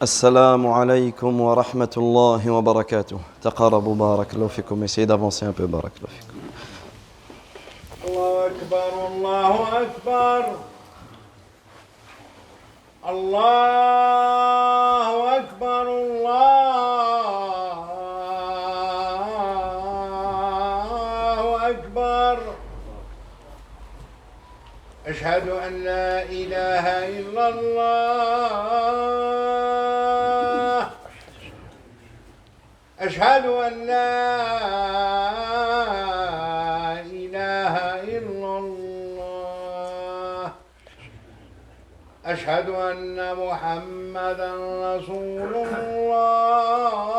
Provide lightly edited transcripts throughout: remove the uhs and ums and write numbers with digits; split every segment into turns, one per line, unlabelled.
Assalamu alaikum wa rahmatullahi wa barakatuh. Taqarabu barakallahu fikum. Essayez d'avancer un peu, barakallahu fikum.
Allahu Akbar, Allahu Akbar. Allahu Akbar, Allahu Akbar. أشهد أن لا إله إلا الله. أشهد أن لا إله إلا الله. أشهد أن محمدا رسول الله.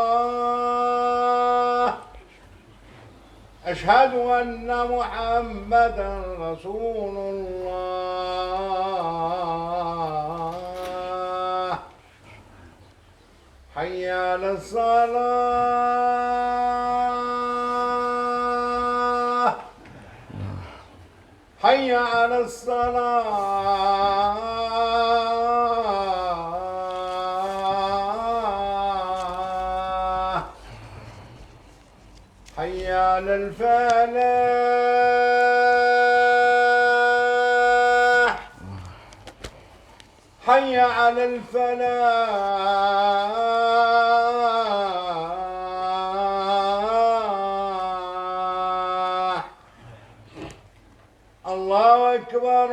أشهد أن محمدا رسول الله. حي على الصلاة. حي على الصلاة. حي على الفلاح. حي على الفلاح. الله أكبر،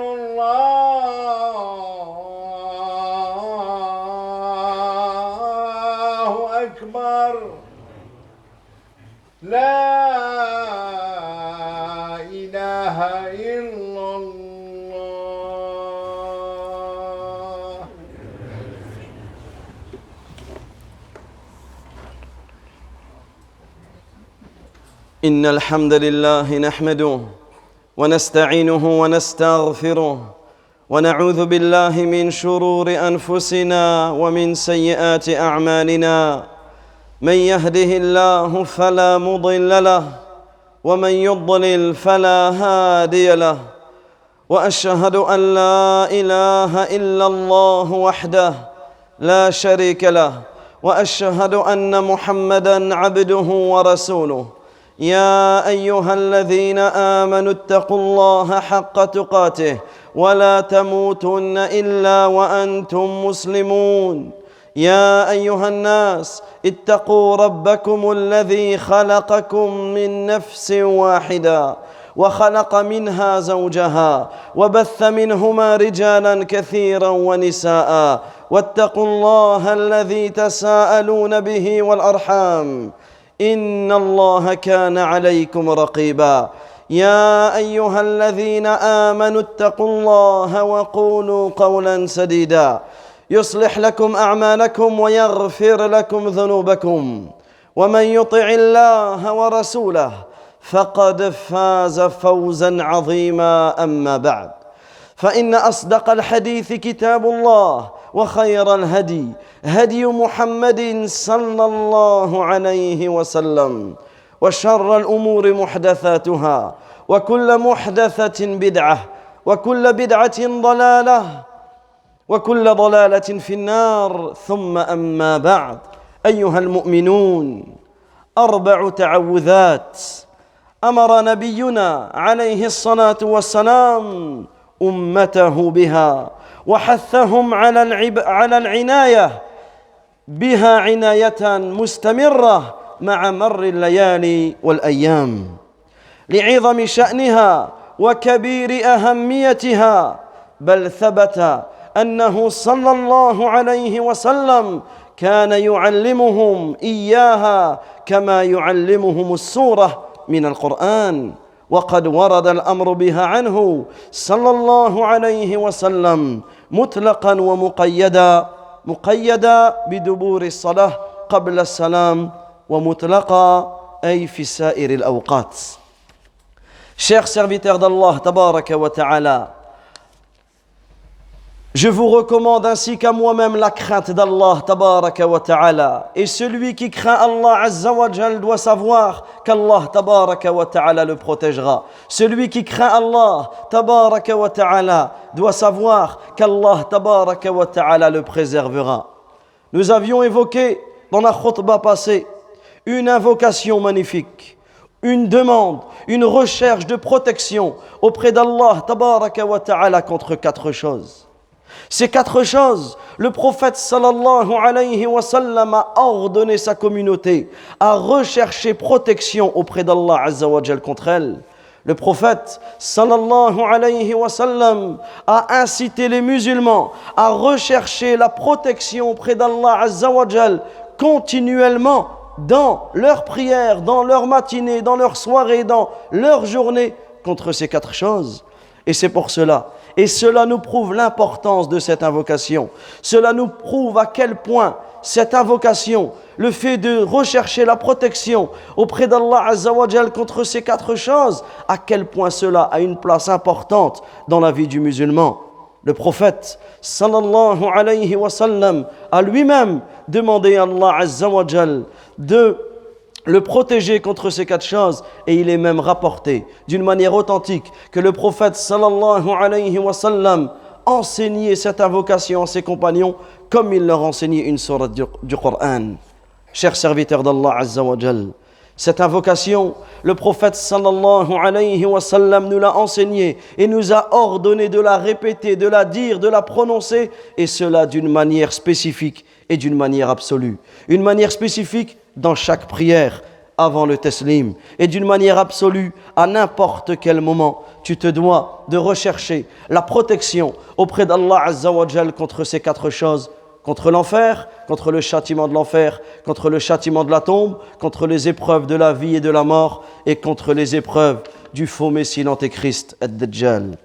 الله أكبر. لا إله إلا الله.
إن الحمد لله نحمده ونستعينه ونستغفره ونعوذ بالله من شرور أنفسنا ومن سيئات أعمالنا. من يهده الله فلا مضل له ومن يضلل فلا هادي له. وأشهد أن لا إله إلا الله وحده لا شريك له وأشهد أن محمدًا عبده ورسوله. يا أيها الذين آمنوا اتقوا الله حق تقاته ولا تموتن إلا وأنتم مسلمون. يا أيها الناس اتقوا ربكم الذي خلقكم من نفس واحدة وخلق منها زوجها وبث منهما رجالا كثيرا ونساء. واتقوا الله الذي تساءلون به والأرحام إن الله كان عليكم رقيبا. يا أيها الذين آمنوا اتقوا الله وقولوا قولا سديدا يصلح لكم أعمالكم ويغفر لكم ذنوبكم. ومن يطع الله ورسوله فقد فاز فوزا عظيما. أما بعد، فإن أصدق الحديث كتاب الله وخير الهدي هدي محمد صلى الله عليه وسلم وشر الأمور محدثاتها وكل محدثة بدعة وكل بدعة ضلالة وكل ضلالة في النار. ثم أما بعد، أيها المؤمنون، 4 تعوذات أمر نبينا عليه الصلاة والسلام أمته بها وحثهم على العناية بها عناية مستمرة مع مر الليالي والأيام لعظم شأنها وكبير أهميتها. بل ثبت أنه صلى الله عليه وسلم كان يعلمهم إياها كما يعلمهم السورة من القرآن. وقد ورد الأمر بها عنه صلى الله عليه وسلم مطلقا مقيدا بدبور الصلاة قبل السلام ومطلقا أي في سائر الأوقات. Chers serviteurs d'Allah tabaraka wa ta'ala, je vous recommande ainsi qu'à moi-même la crainte d'Allah tabaraka wa ta'ala. Et celui qui craint Allah azza wa jal doit savoir qu'Allah tabaraka wa ta'ala le protégera. Celui qui craint Allah tabaraka wa ta'ala doit savoir qu'Allah tabaraka wa ta'ala le préservera. Nous avions évoqué dans la khutbah passée une invocation magnifique, une demande, une recherche de protection auprès d'Allah tabaraka wa ta'ala contre 4 choses. Ces 4 choses, le prophète sallallahu alayhi wa sallam a ordonné sa communauté à rechercher protection auprès d'Allah azza wa jal contre elles. Le prophète sallallahu alayhi wa sallam a incité les musulmans à rechercher la protection auprès d'Allah azza wa jal continuellement dans leurs prières, dans leur matinée, dans leur soirée, dans leur journée contre ces 4 choses. Et c'est pour cela. Et cela nous prouve l'importance de cette invocation. Cela nous prouve à quel point cette invocation, le fait de rechercher la protection auprès d'Allah Azza wa Jal contre ces 4 choses, à quel point cela a une place importante dans la vie du musulman. Le prophète sallallahu alayhi wa sallam a lui-même demandé à Allah Azza wa Jal de le protéger contre ces 4 choses, et il est même rapporté d'une manière authentique que le prophète sallallahu alayhi wa sallam enseignait cette invocation à ses compagnons comme il leur enseignait une sourate du Coran. Chers serviteurs d'Allah Azza wa Jal, cette invocation, le prophète sallallahu alayhi wa sallam nous l'a enseignée et nous a ordonné de la répéter, de la dire, de la prononcer, et cela d'une manière spécifique et d'une manière absolue. Une manière spécifique dans chaque prière avant le taslim, et d'une manière absolue à n'importe quel moment tu te dois de rechercher la protection auprès d'Allah Azza wa Jal contre ces 4 choses: contre l'enfer, contre le châtiment de l'enfer, contre le châtiment de la tombe, contre les épreuves de la vie et de la mort, et contre les épreuves du faux messie l'antéchrist ad-Dajjal.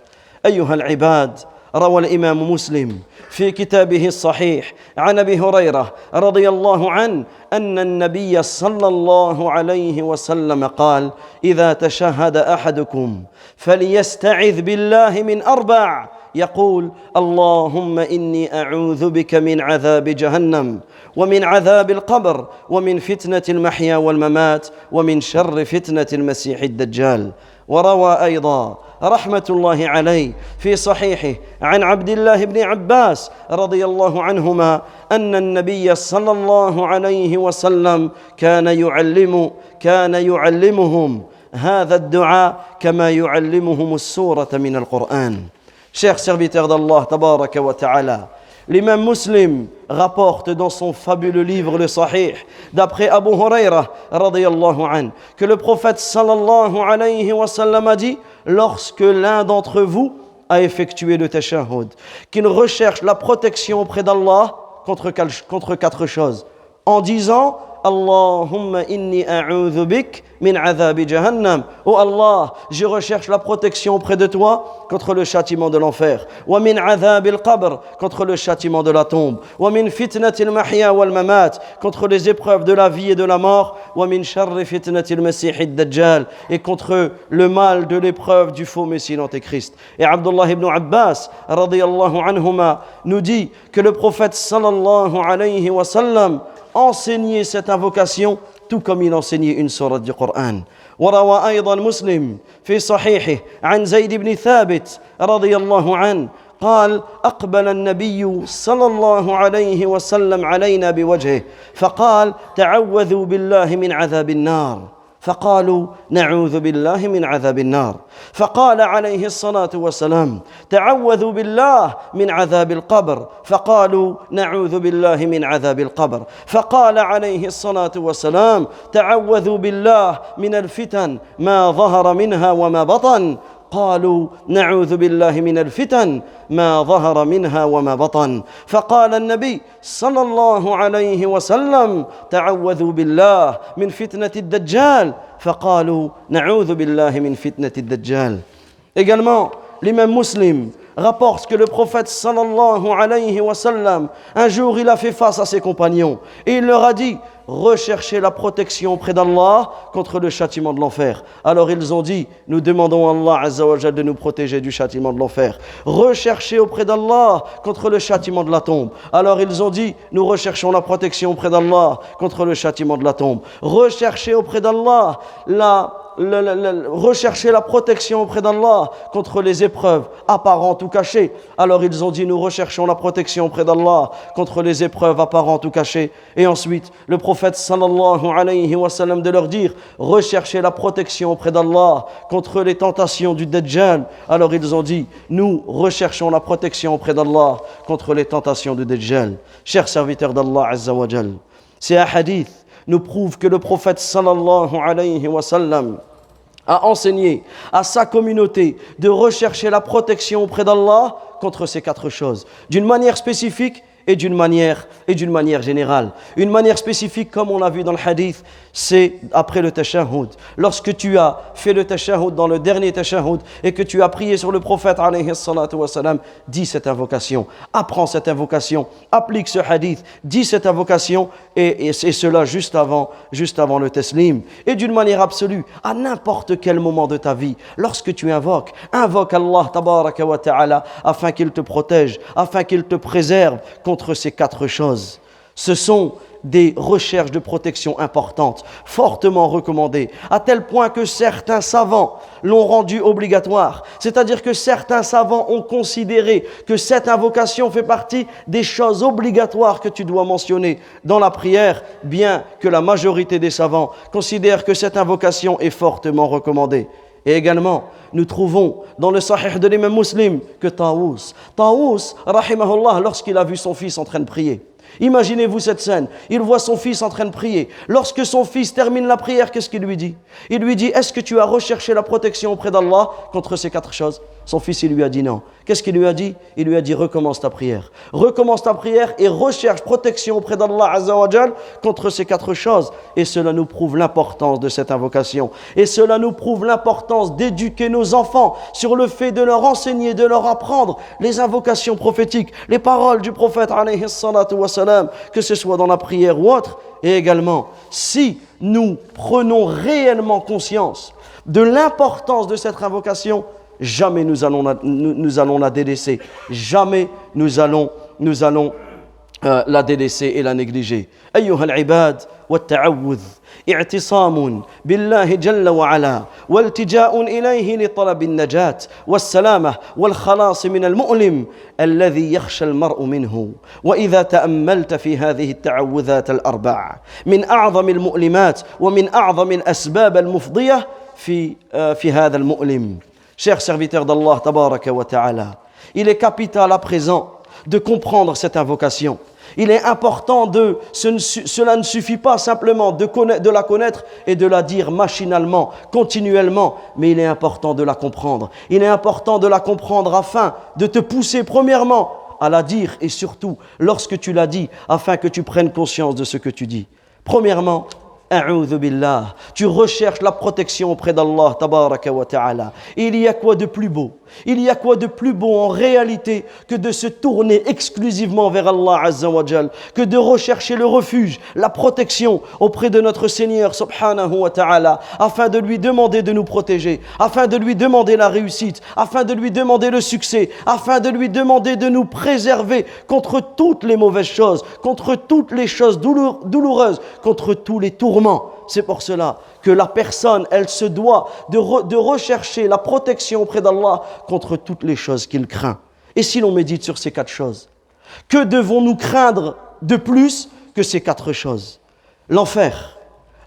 أيها العباد، روى الإمام مسلم في كتابه الصحيح عن أبي هريرة رضي الله عنه أن النبي صلى الله عليه وسلم قال: إذا تشهد أحدكم فليستعذ بالله من 4، يقول: اللهم إني أعوذ بك من عذاب جهنم ومن عذاب القبر ومن فتنة المحيا والممات ومن شر فتنة المسيح الدجال. وروى أيضا رحمة الله عليه في صحيحه عن عبد الله بن عباس رضي الله عنهما أن النبي صلى الله عليه وسلم كان يعلمهم هذا الدعاء كما يعلمهم السورة من القرآن. Chers serviteurs d'Allah tabaraka wa ta'ala, l'imam Muslim rapporte dans son fabuleux livre le Sahih, d'après Abu Huraira radiyallahu anhu, que le prophète sallallahu alayhi wa sallam a dit: lorsque l'un d'entre vous a effectué le tashahhud, qu'il recherche la protection auprès d'Allah contre 4 choses, en disant: Allahumma inni a'udhu bik min adhabi jahannam. Oh Allah, je recherche la protection auprès de toi contre le châtiment de l'enfer. Wa min adhabil qabr, contre le châtiment de la tombe. Wa min fitnatil mahya wal mamat, contre les épreuves de la vie et de la mort. Wa min sharri fitnatil masihid dajjal, et contre le mal de l'épreuve du faux messie l'antéchrist. Et Abdullah ibn Abbas radiyallahu anhuma nous dit que le prophète sallallahu alayhi wa sallam enseignait cette invocation tout comme il enseignait une sourate du Coran. وروى أيضا مسلم في صحيحه عن زيد بن ثابت رضي الله عنه قال: أقبل النبي صلى الله عليه وسلم علينا بوجهه فقال: تعوذوا بالله من عذاب النار. فقالوا: نعوذ بالله من عذاب النار. فقال عليه الصلاة والسلام: تعوذوا بالله من عذاب القبر. فقالوا: نعوذ بالله من عذاب القبر. فقال عليه الصلاة والسلام: تعوذوا بالله من الفتن ما ظهر منها وما بطن. قالوا: نعوذ بالله من الفتن ما ظهر منها وما بطن. فقال النبي صلى الله عليه وسلم: تعوذوا بالله من فتنة الدجال. فقالوا: نعوذ بالله من فتنة الدجال. Également, l'imam Muslim rapporte que le prophète sallallahu alayhi wa sallam, un jour il a fait face à ses compagnons et il leur a dit: recherchez la protection auprès d'Allah contre le châtiment de l'enfer. Alors ils ont dit: nous demandons à Allah Azza wa Jal de nous protéger du châtiment de l'enfer. Recherchez auprès d'Allah contre le châtiment de la tombe. Alors ils ont dit: nous recherchons la protection auprès d'Allah contre le châtiment de la tombe. Recherchez auprès d'Allah rechercher la protection auprès d'Allah contre les épreuves apparentes ou cachées. Alors ils ont dit, nous recherchons la protection auprès d'Allah contre les épreuves apparentes ou cachées. Et ensuite, le prophète sallallahu alayhi wa sallam de leur dire, recherchez la protection auprès d'Allah contre les tentations du Dajjal. Alors ils ont dit, nous recherchons la protection auprès d'Allah contre les tentations du Dajjal. Chers serviteurs d'Allah Azza wa Jal, c'est un hadith nous prouve que le prophète sallallahu alayhi wa sallam a enseigné à sa communauté de rechercher la protection auprès d'Allah contre ces 4 choses, d'une manière spécifique et d'une manière générale. Une manière spécifique, comme on l'a vu dans le hadith, c'est après le tashahhud. Lorsque tu as fait le tashahhud dans le dernier tashahhud et que tu as prié sur le prophète alayhi salatu wa salam, dis cette invocation, apprends cette invocation, applique ce hadith, dis cette invocation et cela juste avant le taslim. Et d'une manière absolue, à n'importe quel moment de ta vie, lorsque tu invoque Allah tabaraka wa ta'ala afin qu'il te protège, afin qu'il te préserve contre ces 4 choses. Ce sont des recherches de protection importantes, fortement recommandées, à tel point que certains savants l'ont rendu obligatoire. C'est-à-dire que certains savants ont considéré que cette invocation fait partie des choses obligatoires que tu dois mentionner dans la prière, bien que la majorité des savants considèrent que cette invocation est fortement recommandée. Et également, nous trouvons dans le Sahih de l'imam Muslim que Taous, rahimahullah, lorsqu'il a vu son fils en train de prier, imaginez-vous cette scène, il voit son fils en train de prier. Lorsque son fils termine la prière, qu'est-ce qu'il lui dit? Il lui dit, est-ce que tu as recherché la protection auprès d'Allah contre ces 4 choses? Son fils, il lui a dit non. Qu'est-ce qu'il lui a dit? Il lui a dit, recommence ta prière. Recommence ta prière et recherche protection auprès d'Allah Azza wa Jal contre ces 4 choses. Et cela nous prouve l'importance de cette invocation. Et cela nous prouve l'importance d'éduquer nos enfants sur le fait de leur enseigner, de leur apprendre les invocations prophétiques, les paroles du prophète alayhi salatu wa salam, que ce soit dans la prière ou autre. Et également, si nous prenons réellement conscience de l'importance de cette invocation, jamais nous allons la délaisser. Jamais nous allons la délaisser et la négliger. أيها العباد والتعوذ اعتصام بالله جل وعلا والتجاء إليه لطلب النجاة والسلامة والخلاص من المؤلم الذي يخشى المرء منه. وإذا تأملت في هذه التعوذات الأربع من أعظم المؤلمات ومن أعظم الأسباب المفضية في هذا المؤلم. Chers serviteurs d'Allah tabaraka wa ta'ala, il est capital à présent de comprendre cette invocation. Il est important cela ne suffit pas simplement de la connaître et de la dire machinalement, continuellement, mais il est important de la comprendre. Il est important de la comprendre afin de te pousser premièrement à la dire et surtout lorsque tu la dis, afin que tu prennes conscience de ce que tu dis. Premièrement, A'udhu billah. Tu recherches la protection auprès d'Allah tabaraka wa ta'ala. Il y a quoi de plus beau? Il y a quoi de plus beau en réalité que de se tourner exclusivement vers Allah Azza wa Jal, que de rechercher le refuge, la protection auprès de notre Seigneur subhanahu wa ta'ala, afin de lui demander de nous protéger, afin de lui demander la réussite, afin de lui demander le succès, afin de lui demander de nous préserver contre toutes les mauvaises choses, contre toutes les choses douloureuses, contre tous les tourments. C'est pour cela que la personne, elle se doit de rechercher la protection auprès d'Allah contre toutes les choses qu'il craint. Et si l'on médite sur ces 4 choses, que devons-nous craindre de plus que ces 4 choses? L'enfer,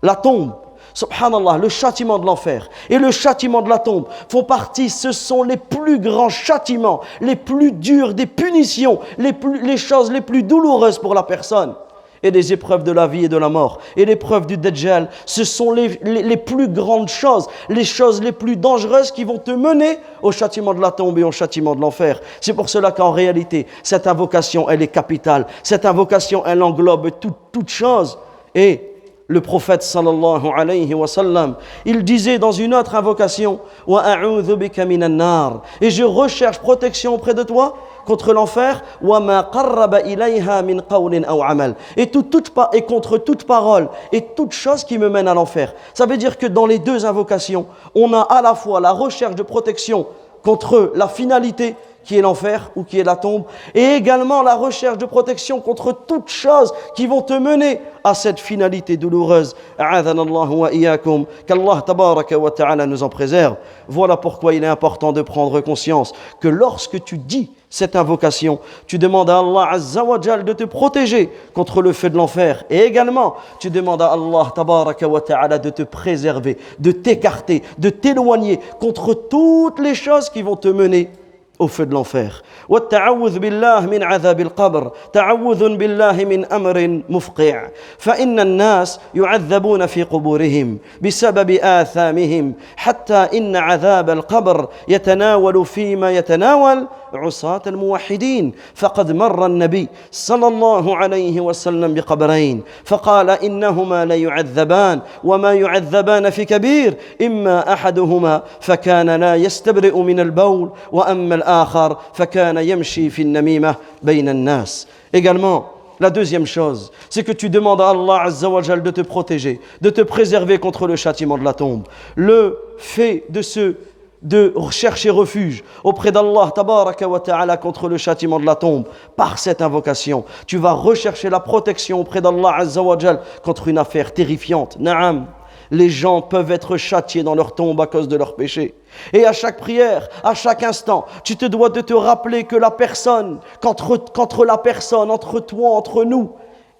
la tombe, subhanallah, le châtiment de l'enfer et le châtiment de la tombe font partie, ce sont les plus grands châtiments, les plus durs des punitions, les choses les plus douloureuses pour la personne. Et les épreuves de la vie et de la mort et l'épreuve du Dajjal, ce sont les plus grandes choses, les choses les plus dangereuses qui vont te mener au châtiment de la tombe et au châtiment de l'enfer. C'est pour cela qu'en réalité, cette invocation, elle est capitale. Cette invocation, elle englobe toute chose. Et le prophète sallallahu alayhi wa sallam, il disait dans une autre invocation, wa a'udhu bika minan nar, et je recherche protection auprès de toi contre l'enfer, wa ma qarraba ilayha min qawlin aw amal, et contre toute parole et toute chose qui me mène à l'enfer. Ça veut dire que dans les 2 invocations, on a à la fois la recherche de protection contre la finalité qui est l'enfer ou qui est la tombe, et également la recherche de protection contre toutes choses qui vont te mener à cette finalité douloureuse. A'adhana Allah wa iyyakum, qu'Allah tabaraka wa ta'ala nous en préserve. Voilà pourquoi il est important de prendre conscience que lorsque tu dis cette invocation, tu demandes à Allah Azza wa Jal de te protéger contre le feu de l'enfer, et également tu demandes à Allah tabaraka wa ta'ala de te préserver, de t'écarter, de t'éloigner contre toutes les choses qui vont te mener au feu de l'enfer. والتعوذ بالله من عذاب القبر تعوذ بالله من أمر مفقع فإن الناس يعذبون في قبورهم بسبب آثامهم حتى إن عذاب القبر يتناول فيما يتناول عصاة الموحدين فقد مر النبي صلى الله عليه وسلم بقبرين فقال إنهما ليعذبان وما يعذبان في كبير إما أحدهما فكان لا يستبرئ من البول وأما الآخر فكان يمشي في النميمة بين الناس. Également, la deuxième chose, c'est que tu demandes à Allah Azza wa Jal de te protéger, de te préserver contre le châtiment de la tombe. Le fait de chercher refuge auprès d'Allah tabaraka wa ta'ala contre le châtiment de la tombe, par cette invocation, tu vas rechercher la protection auprès d'Allah Azza wa Jal contre une affaire terrifiante. Naam, les gens peuvent être châtiés dans leur tombe à cause de leurs péchés. Et à chaque prière, à chaque instant, tu te dois de te rappeler que la personne, qu'entre la personne, entre toi, entre nous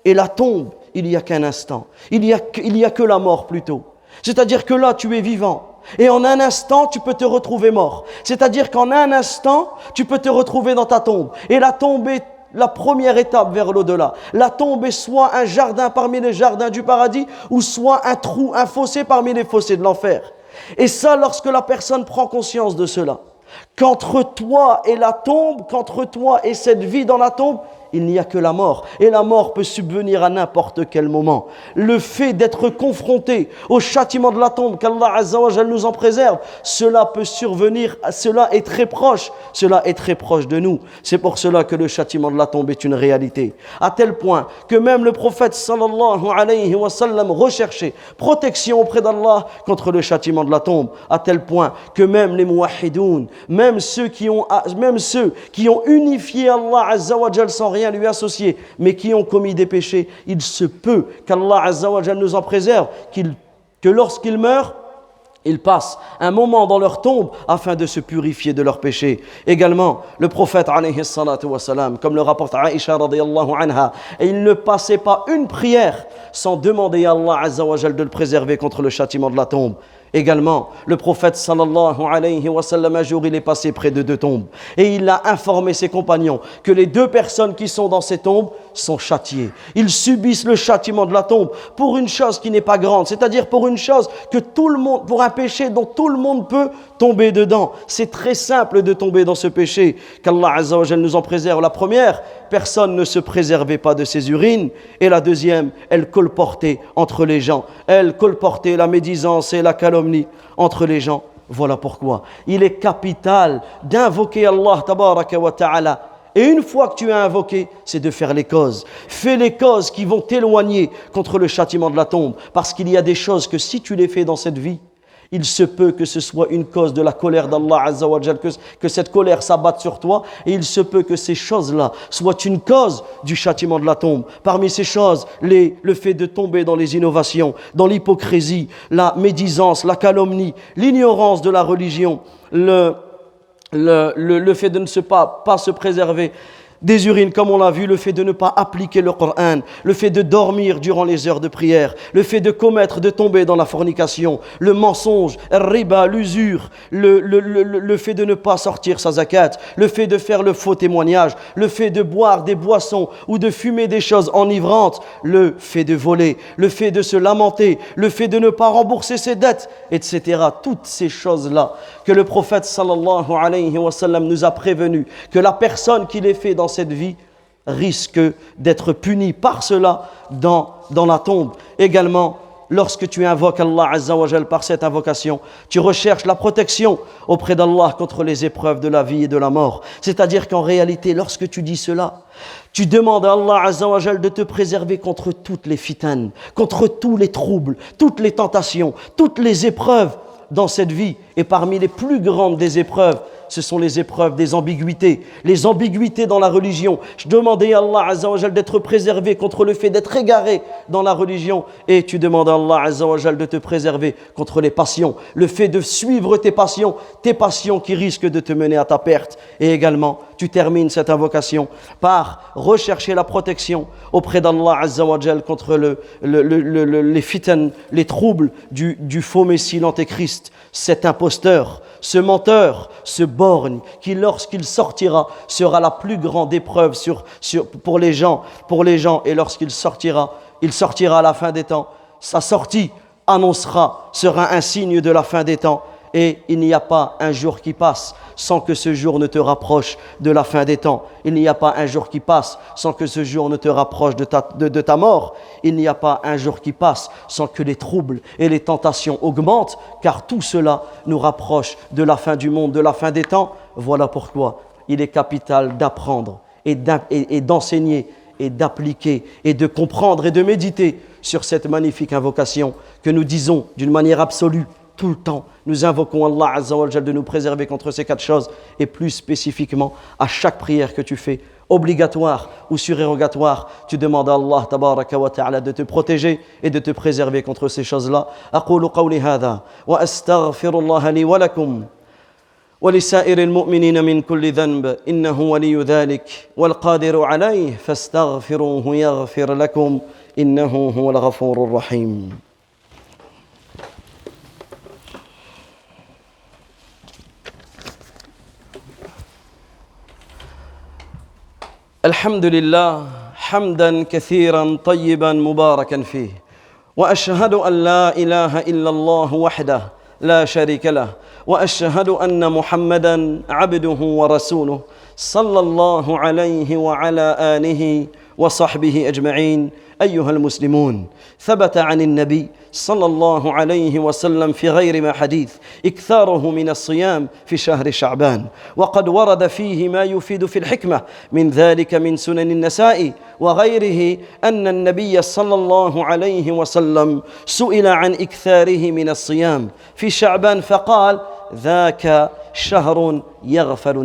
et la tombe, il n'y a qu'un instant. Il n'y a que la mort plutôt. C'est-à-dire que là, tu es vivant. Et en un instant, tu peux te retrouver mort. C'est-à-dire qu'en un instant, tu peux te retrouver dans ta tombe. Et la tombe est la première étape vers l'au-delà. La tombe est soit un jardin parmi les jardins du paradis, ou soit un trou, un fossé parmi les fossés de l'enfer. Et ça, lorsque la personne prend conscience de cela, qu'entre toi et la tombe, qu'entre toi et cette vie dans la tombe, il n'y a que la mort. Et la mort peut subvenir à n'importe quel moment. Le fait d'être confronté au châtiment de la tombe, qu'Allah Azza wa Jal nous en préserve, cela peut survenir, cela est très proche de nous. C'est pour cela que le châtiment de la tombe est une réalité. À tel point que même le prophète sallallahu alayhi wa sallam recherchait protection auprès d'Allah contre le châtiment de la tombe. À tel point que même les muwahhidoun, même ceux qui ont unifié Allah Azza wa Jal sans rien lui associer, mais qui ont commis des péchés, il se peut qu'Allah Azza wa Jal nous en préserve, que lorsqu'ils meurent, ils passent un moment dans leur tombe afin de se purifier de leurs péchés. Également, le prophète alayhi salatu wa salam, comme le rapporte Aïcha radiyallahu anha, et il ne passait pas une prière sans demander à Allah Azza wa Jal de le préserver contre le châtiment de la tombe. Également, le prophète sallallahu alayhi wa sallam, un jour, il est passé près de deux tombes et il a informé ses compagnons que les deux personnes qui sont dans ces tombes sont châtiées. Ils subissent le châtiment de la tombe pour une chose qui n'est pas grande, c'est-à-dire pour une chose que tout le monde, pour un péché dont tout le monde peut tomber dedans. C'est très simple de tomber dans ce péché, qu'Allah Azza wa Jal nous en préserve. La première, personne ne se préservait pas de ses urines, et la deuxième, elle colportait entre les gens. Elle colportait la médisance et la calomnie entre les gens. Voilà pourquoi il est capital d'invoquer Allah tabaraka wa ta'ala. Et une fois que tu as invoqué, c'est de faire les causes. Fais les causes qui vont t'éloigner contre le châtiment de la tombe. Parce qu'il y a des choses que si tu les fais dans cette vie, il se peut que ce soit une cause de la colère d'Allah Azza wa Jal, que cette colère s'abatte sur toi, et il se peut que ces choses-là soient une cause du châtiment de la tombe. Parmi ces choses, le fait de tomber dans les innovations, dans l'hypocrisie, la médisance, la calomnie, l'ignorance de la religion, le fait de ne pas se préserver des urines, comme on l'a vu, le fait de ne pas appliquer le Coran, le fait de dormir durant les heures de prière, le fait de tomber dans la fornication, le mensonge, le riba, l'usure, le fait de ne pas sortir sa zakat, le fait de faire le faux témoignage, le fait de boire des boissons ou de fumer des choses enivrantes, le fait de voler, le fait de se lamenter, le fait de ne pas rembourser ses dettes, etc. Toutes ces choses-là que le prophète sallallahu alayhi wa sallam nous a prévenu que la personne qui les fait dans cette vie risque d'être punie par cela dans la tombe. Également, lorsque tu invoques Allah Azza wa Jal par cette invocation, tu recherches la protection auprès d'Allah contre les épreuves de la vie et de la mort. C'est-à-dire qu'en réalité, lorsque tu dis cela, tu demandes à Allah Azza wa Jal de te préserver contre toutes les fitanes, contre tous les troubles, toutes les tentations, toutes les épreuves dans cette vie. Et parmi les plus grandes des épreuves, ce sont les épreuves des ambiguïtés. Les ambiguïtés dans la religion. Je demandais à Allah Azza wa Jal d'être préservé contre le fait d'être égaré dans la religion. Et tu demandes à Allah Azza wa Jal de te préserver contre les passions. Le fait de suivre tes passions qui risquent de te mener à ta perte. Et également, tu termines cette invocation par rechercher la protection auprès d'Allah Azza wa Jal contre les fitan, les troubles du faux Messie, l'Antéchrist, cet imposteur, ce menteur, ce borgne qui lorsqu'il sortira sera la plus grande épreuve pour les gens et lorsqu'il sortira, il sortira à la fin des temps. Sa sortie sera un signe de la fin des temps. Et il n'y a pas un jour qui passe sans que ce jour ne te rapproche de la fin des temps. Il n'y a pas un jour qui passe sans que ce jour ne te rapproche de ta mort. Il n'y a pas un jour qui passe sans que les troubles et les tentations augmentent, car tout cela nous rapproche de la fin du monde, de la fin des temps. Voilà pourquoi il est capital d'apprendre et d'enseigner et d'appliquer et de comprendre et de méditer sur cette magnifique invocation que nous disons d'une manière absolue. Tout le temps, nous invoquons Allah Azza wa Jal de nous préserver contre ces 4 choses et plus spécifiquement à chaque prière que tu fais, obligatoire ou surérogatoire, tu demandes à Allah tabaraka wa ta'ala de te protéger et de te préserver contre ces choses-là. Aqulu qawli hadha wa astaghfirullah li wa lakum wa li sa'iril mu'minina min kulli dhanb innahu waliyyu dhalik wal qadiru alayhi fastaghfiruhu yaghfir lakum innahu huwal ghafurur rahim. الحمد لله حمدا كثيرا طيبا مباركا فيه واشهد ان لا اله الا الله وحده لا شريك له واشهد ان محمدا عبده ورسوله صلى الله عليه وعلى اله وصحبه اجمعين. ايها المسلمون، ثبت عن النبي صلى الله عليه وسلم في غير ما حديث إكثاره من الصيام في شهر شعبان، وقد ورد فيه ما يفيد في الحكمة، من ذلك من سنن النسائي وغيره أن النبي صلى الله عليه وسلم سئل عن إكثاره من الصيام في شعبان فقال: ذاك شهر يغفل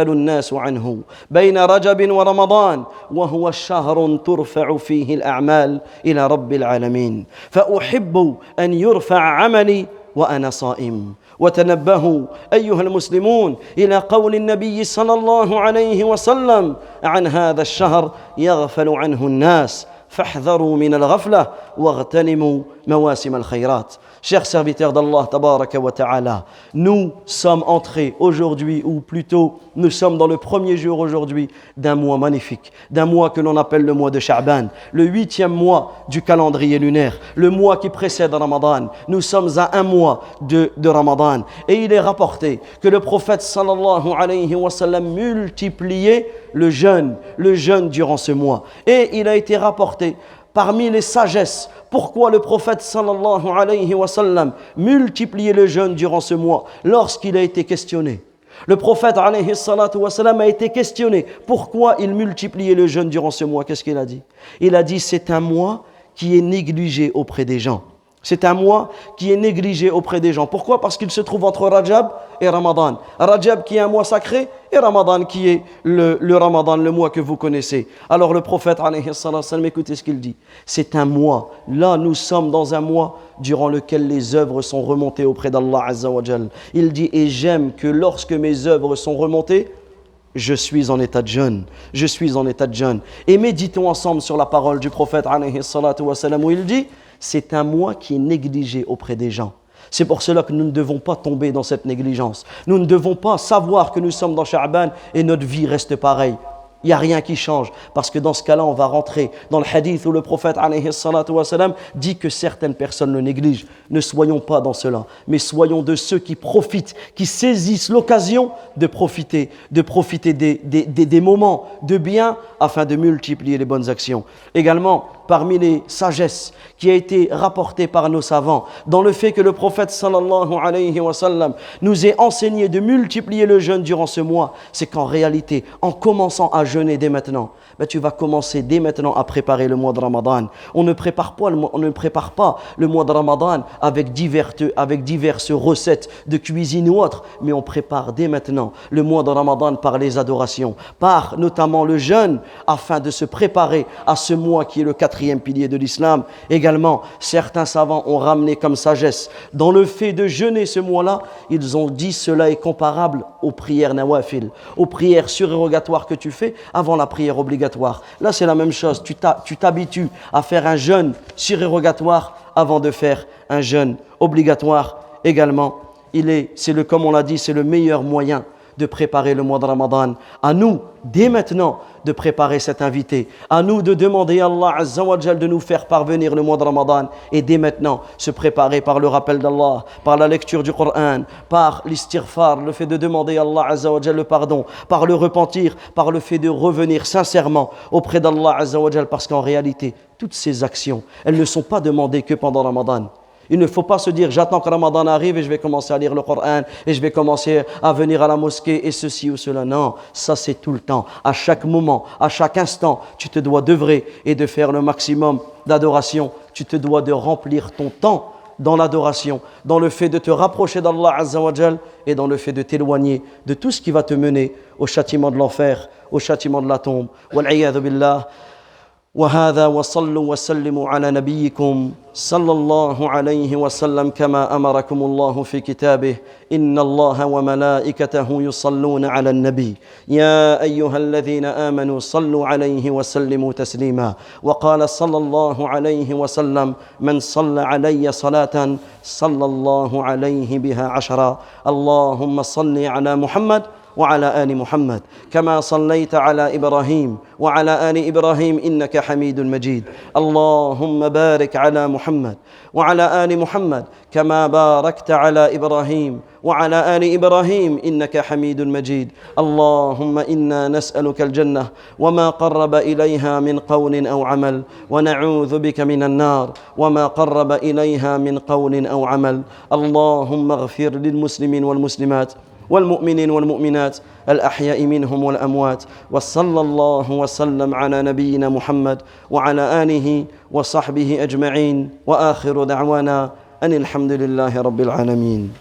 الناس عنه بين رجب ورمضان، وهو شهر ترفع فيه الأعمال إلى رب العالمين، فأحب أن يرفع عملي وأنا صائم. وتنبهوا أيها المسلمون إلى قول النبي صلى الله عليه وسلم عن هذا الشهر: يغفل عنه الناس فاحذروا من الغفلة واغتنموا مواسم الخيرات. Chers serviteurs d'Allah tabaraka wa ta'ala, nous sommes entrés aujourd'hui, ou plutôt nous sommes dans le premier jour aujourd'hui d'un mois magnifique, d'un mois que l'on appelle le mois de Sha'ban, le 8e mois du calendrier lunaire, le mois qui précède Ramadan. Nous sommes à un mois de Ramadan, et il est rapporté que le prophète sallallahu alayhi wa sallam multipliait le jeûne durant ce mois, et il a été rapporté parmi les sagesses pourquoi le prophète sallallahu alayhi wa sallam multipliait le jeûne durant ce mois lorsqu'il a été questionné. Le prophète alayhi salatu wa sallam a été questionné pourquoi il multipliait le jeûne durant ce mois. Qu'est-ce qu'il a dit? Il a dit: c'est un mois qui est négligé auprès des gens. C'est un mois qui est négligé auprès des gens. Pourquoi? Parce qu'il se trouve entre Rajab et Ramadan. Rajab qui est un mois sacré et Ramadan qui est le Ramadan, le mois que vous connaissez. Alors le prophète, alayhi sallam, écoutez ce qu'il dit. C'est un mois. Là, nous sommes dans un mois durant lequel les œuvres sont remontées auprès d'Allah Azza wa Jal. Il dit: et j'aime que lorsque mes œuvres sont remontées, je suis en état de jeûne. Et méditons ensemble sur la parole du prophète, alayhi salatu wa sallam, où il dit: c'est un mois qui est négligé auprès des gens. C'est pour cela que nous ne devons pas tomber dans cette négligence. Nous ne devons pas savoir que nous sommes dans Sha'ban et notre vie reste pareille. Il n'y a rien qui change, parce que dans ce cas-là, on va rentrer dans le hadith où le prophète alayhi salatu wa salam dit que certaines personnes le négligent. Ne soyons pas dans cela, mais soyons de ceux qui profitent, qui saisissent l'occasion de profiter des moments de bien afin de multiplier les bonnes actions. Également, parmi les sagesses qui a été rapportée par nos savants, dans le fait que le prophète sallallahu alayhi wa sallam nous ait enseigné de multiplier le jeûne durant ce mois, c'est qu'en réalité, en commençant à jeûner dès maintenant, tu vas commencer dès maintenant à préparer le mois de Ramadan. On ne prépare pas le mois de Ramadan avec diverses recettes de cuisine ou autres, mais on prépare dès maintenant le mois de Ramadan par les adorations, par notamment le jeûne, afin de se préparer à ce mois qui est le 4e pilier de l'islam. Également, certains savants ont ramené comme sagesse dans le fait de jeûner ce mois-là, ils ont dit cela est comparable aux prières nawafil, aux prières surérogatoires que tu fais avant la prière obligatoire. Là, c'est la même chose. Tu t'habitues à faire un jeûne surérogatoire avant de faire un jeûne obligatoire. Également, comme on l'a dit, c'est le meilleur moyen de préparer le mois de Ramadan. À nous, dès maintenant, de préparer cet invité. À nous de demander à Allah Azza wa Jal de nous faire parvenir le mois de Ramadan et dès maintenant se préparer par le rappel d'Allah, par la lecture du Coran, par l'istighfar, le fait de demander à Allah Azza wa Jal le pardon, par le repentir, par le fait de revenir sincèrement auprès d'Allah Azza wa Jal, parce qu'en réalité, toutes ces actions, elles ne sont pas demandées que pendant Ramadan. Il ne faut pas se dire j'attends que Ramadan arrive et je vais commencer à lire le Coran et je vais commencer à venir à la mosquée et ceci ou cela. Non, ça c'est tout le temps. À chaque moment, à chaque instant, tu te dois d'œuvrer et de faire le maximum d'adoration. Tu te dois de remplir ton temps dans l'adoration, dans le fait de te rapprocher d'Allah Azza wa Jal et dans le fait de t'éloigner de tout ce qui va te mener au châtiment de l'enfer, au châtiment de la tombe. Wal'iyadhu billah. وهذا وصلوا وسلموا على نبيكم صلى الله عليه وسلم كما أمركم الله في كتابه إن الله وملائكته يصلون على النبي يا أيها الذين آمنوا صلوا عليه وسلموا تسليما وقال صلى الله عليه وسلم من صلى علي صلاة صلى الله عليه بها 10 اللهم صل على محمد وعلى آل محمد كما صليت على إبراهيم وعلى آل إبراهيم إنك حميد مجيد اللهم بارك على محمد وعلى آل محمد كما باركت على إبراهيم وعلى آل إبراهيم إنك حميد مجيد اللهم إنا نسألك الجنة وما قرب إليها من قول أو عمل ونعوذ بك من النار وما قرب إليها من قول أو عمل اللهم اغفر للمسلمين والمسلمات والمؤمنين والمؤمنات الأحياء منهم والأموات وصلى الله وسلم على نبينا محمد وعلى آله وصحبه أجمعين وآخر دعوانا أن الحمد لله رب العالمين